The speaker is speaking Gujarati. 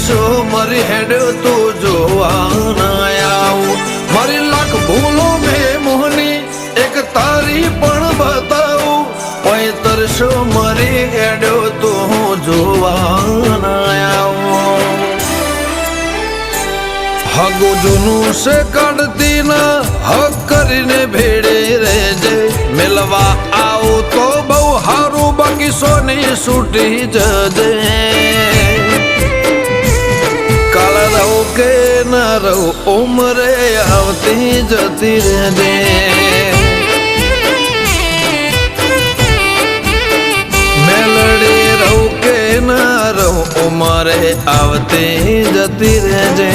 તરસો મારી હેડ્યો તું જોવા ના આવું મારી લાખ ભૂલો મેં મોહની એક તારી પણ બતાવું ઓય તરસો મારી હેડ્યો તું જોવા ના આવું હગો જૂનું છે કાઢતી ના હક કરીને ભેડે રેજે મેલવા આવું તો બહુ હારું બાકી સોની છૂટી જજે કાળ રહું કે ના રહું ઉમરે આવતી જતી રહેજે મેલડી રહું કે ના રહું ઉમરે આવતી જતી રહેજે